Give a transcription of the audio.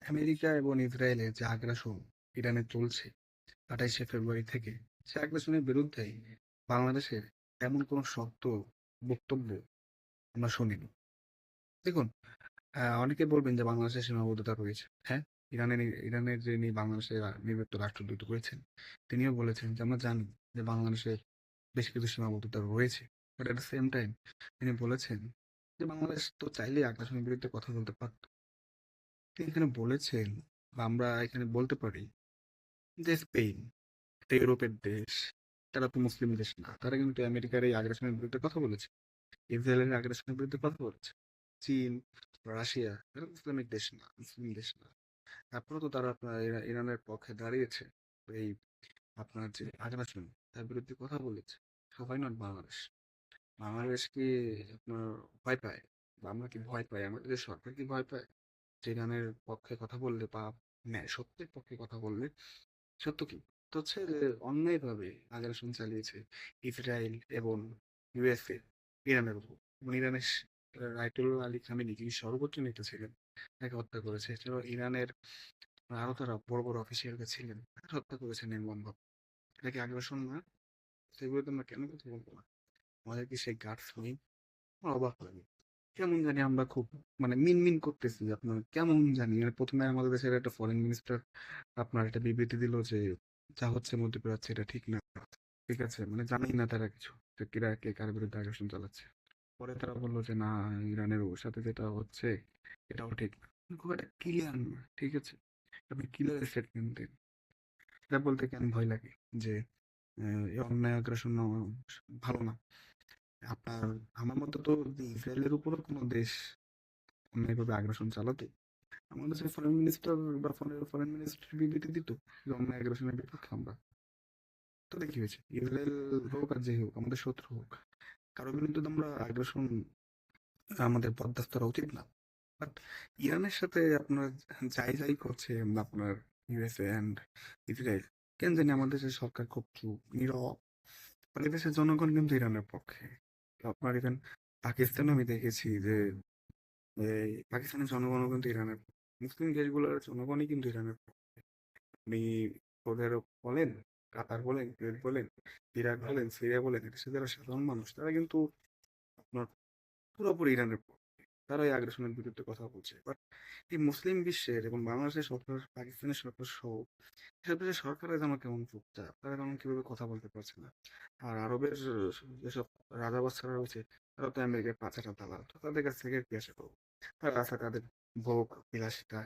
America এবং ইসরায়েলের যে আগ্রাসন ইরানে চলছে 28শে ফেব্রুয়ারি থেকে, সে আগ্রাসনের বিরুদ্ধে বাংলাদেশের এমন কোনো শক্ত বক্তব্য আমরা শুনিনি। দেখুন, অনেকে বলবেন যে বাংলাদেশের সীমাবদ্ধতা রয়েছে। হ্যাঁ, ইরানের যিনি বাংলাদেশের নিযুক্ত রাষ্ট্রদূত রয়েছেন, তিনিও বলেছেন যে আমরা জানি যে বাংলাদেশের বেশ কিছু সীমাবদ্ধতা রয়েছে। But at the same time তিনি বলেছেন যে বাংলাদেশ তো চাইলেই আগ্রাসনের বিরুদ্ধে কথা বলতে পারত। তিনি এখানে বলেছেন, বা আমরা এখানে বলতে পারি যে স্পেন একটা ইউরোপের দেশ, তারা তো মুসলিম দেশ না, তারা কিন্তু আমেরিকার এই আগ্রাসনের বিরুদ্ধে কথা বলেছে, ইসরায়েলের আগ্রাসনের বিরুদ্ধে কথা বলেছে। চীন, রাশিয়া, এরা ইসলামিক দেশ না, মুসলিম দেশ না। তারপরেও তো তারা আপনার ইরানের পক্ষে দাঁড়িয়েছে। এই আপনার যে আগ্রাসন, তার বিরুদ্ধে কথা বলেছে। সবাই নট বাংলাদেশ। বাংলাদেশ কি আপনার ভয় পায়? বা আমরা কি ভয় পাই? আমাদের যে সরকার কি ভয় পায় যে ইরানের পক্ষে কথা বললে, বা ন্যায় সত্যের পক্ষে কথা বললে? সত্য কি? তো হচ্ছে যে অন্যায়ভাবে আগ্রাসন চালিয়েছে ইসরায়েল এবং ইউএসএ ইরানের উপর। এবং ইরানের আয়াতুল্লাহ আলী খামেনি, যিনি সর্বোচ্চ নেতা ছিলেন, তাকে হত্যা করেছে। এছাড়াও ইরানের আরো তারা বড় বড় অফিসিয়ালরা ছিলেন, তারা হত্যা করেছে নির্মমভাবে। এটা কি আগ্রাসন না? সেগুলো তো আমরা কেন কথা বলবো না? আমাদের কি সেই গাটস নেই? আমার অবাক লাগে। কেমন জানি আমরা খুব মিনমিন করতেছি, আপনার কেমন জানি প্রথমে আমাদের দেশের একটা ফরেন মিনিস্টার আপনার একটা বিবৃতি দিল যে যা হচ্ছে মধ্যপ্রাচ্যে এটা ঠিক না। ঠিক আছে, জানেই না তারা কিছু, যে কিরা কে কার বিরুদ্ধে আগ্রাসন চালাচ্ছে। পরে তারা বললো যে না, ইরানের ওর সাথে যেটা হচ্ছে এটাও ঠিক না। খুব একটা ক্লিয়ার না, ঠিক আছে? আপনি ক্লিয়ার স্টেটমেন্ট দিন। এটা বলতে কেন ভয় লাগে যে এই অন্যায় আগ্রাসন ভালো না? আপনার আমার মতে তো ইসরায়েলের উপরও কোনো দেশ অন্যায়ভাবে আগ্রাসন চালাতো, আমাদের যে ফরেন মিনিস্টার বা ফরেন মিনিস্টার বিবৃতি দিত যে অন্যায় আগ্রাসনের বিপক্ষে আমরা। তাতে কি হয়েছে? ইসরায়েল হোক আর যেই হোক, আমাদের শত্রু হোক, কারো বিরুদ্ধে তো আমরা আগ্রাসন আমাদের বরদাস্ত করা উচিত না। বাট ইরানের সাথে আপনার যাই যাই করছে আপনার ইউএসএ অ্যান্ড ইসরায়েল, কেন জানি আমাদের দেশের সরকার খুব চুপ, নীরব। মানে দেশের জনগণ কিন্তু ইরানের পক্ষে। তো আপনার ইভেন পাকিস্তানে আমি দেখেছি যে এই পাকিস্তানের জনগণও কিন্তু ইরানের পক্ষে। মুসলিম দেশগুলোর জনগণই কিন্তু ইরানের পক্ষে। আপনি ওদের বলেন, কাতার বলেন, কুয়েত বলেন, ইরাক বলেন, সিরিয়া বলেন, এদেশে যারা সাধারণ মানুষ, তারা কিন্তু আপনার পুরোপুরি ইরানের পক্ষে। তারা এই আগ্রাসনের বিরুদ্ধে কথা বলছে। বাট এই মুসলিম বিশ্বের এবং বাংলাদেশের সরকার, পাকিস্তানের সরকার সহ এসব দেশের সরকারের যেন কেমন চুপচাপ, তারা কেমন কিভাবে কথা বলতে পারছে না। আর আরবের যেসব রাজা বাচ্চারা রয়েছে, তারা তো আমেরিকার পাচাটা দালাল, তো তাদের কাছ থেকে কি আশা করবো? তারা আছে তাদের ভোগ বিলাসিতা